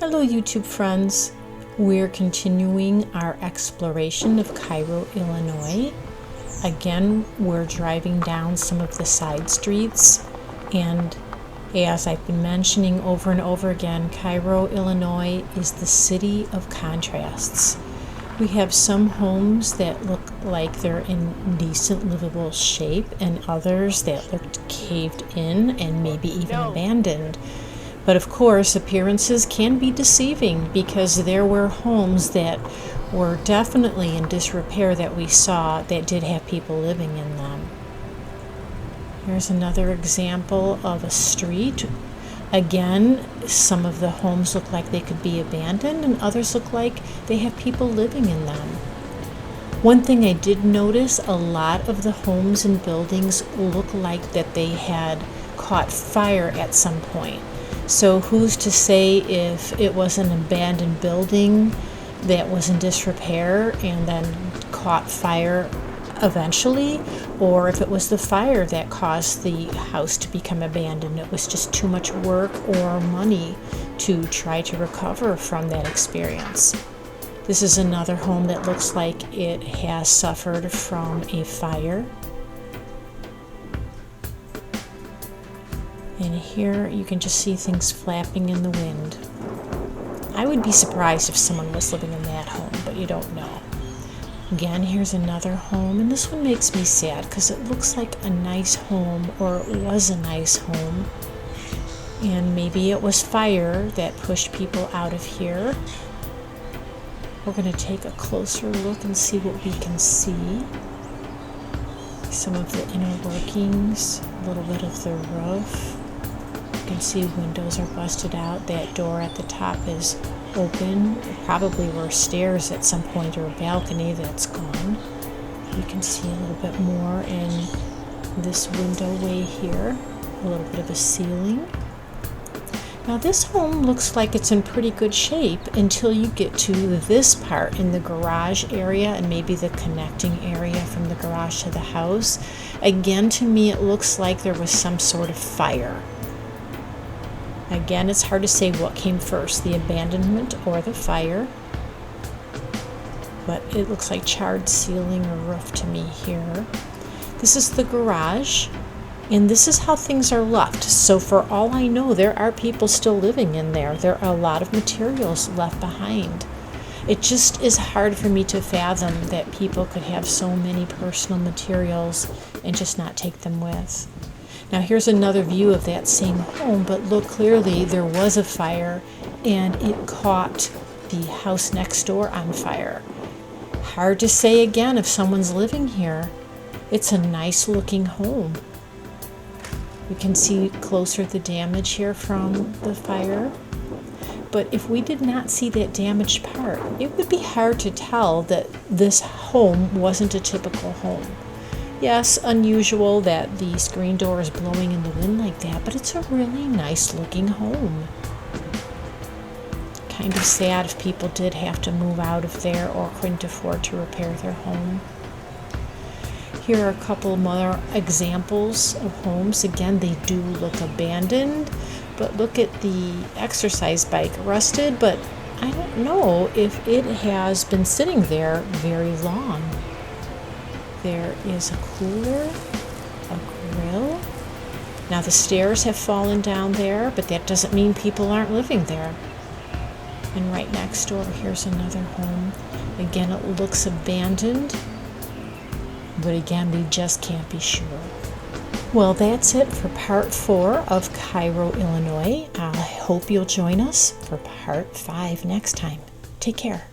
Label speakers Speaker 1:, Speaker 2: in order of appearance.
Speaker 1: Hello YouTube friends, we're continuing our exploration of Cairo, Illinois. Again, we're driving down some of the side streets, and as I've been mentioning over and over again, Cairo, Illinois is the city of contrasts. We have some homes that look like they're in decent livable shape and others that looked caved in and maybe even abandoned. But of course, appearances can be deceiving because there were homes that were definitely in disrepair that we saw that did have people living in them. Here's another example of a street. Again, some of the homes look like they could be abandoned and others look like they have people living in them. One thing I did notice, a lot of the homes and buildings look like that they had caught fire at some point. So who's to say if it was an abandoned building that was in disrepair and then caught fire eventually, or if it was the fire that caused the house to become abandoned. It was just too much work or money to try to recover from that experience. This is another home that looks like it has suffered from a fire. And here you can just see things flapping in the wind. I would be surprised if someone was living in that home, but you don't know. Again, here's another home, and this one makes me sad because it looks like a nice home, or it was a nice home. And maybe it was fire that pushed people out of here. We're going to take a closer look and see what we can see. Some of the inner workings, a little bit of the roof. You can see windows are busted out. That door at the top is open. There probably were stairs at some point or a balcony that's gone. You can see a little bit more in this window way here. A little bit of a ceiling. Now this home looks like it's in pretty good shape until you get to this part in the garage area and maybe the connecting area from the garage to the house. Again, to me it looks like there was some sort of fire. Again, it's hard to say what came first, the abandonment or the fire. But it looks like charred ceiling or roof to me here. This is the garage. And this is how things are left. So for all I know, there are people still living in there. There are a lot of materials left behind. It just is hard for me to fathom that people could have so many personal materials and just not take them with. Now here's another view of that same home, but look clearly there was a fire and it caught the house next door on fire. Hard to say again if someone's living here. It's a nice looking home. You can see closer the damage here from the fire. But if we did not see that damaged part, it would be hard to tell that this home wasn't a typical home. Yes, unusual that the screen door is blowing in the wind like that, but it's a really nice looking home. Kind of sad if people did have to move out of there or couldn't afford to repair their home. Here are a couple more examples of homes. Again, they do look abandoned, but look at the exercise bike, rusted, but I don't know if it has been sitting there very long. There is a cooler, a grill. Now the stairs have fallen down there, but that doesn't mean people aren't living there. And right next door, here's another home. Again, it looks abandoned. But again, we just can't be sure. Well, that's it for part 4 of Cairo, Illinois. I hope you'll join us for part 5 next time. Take care.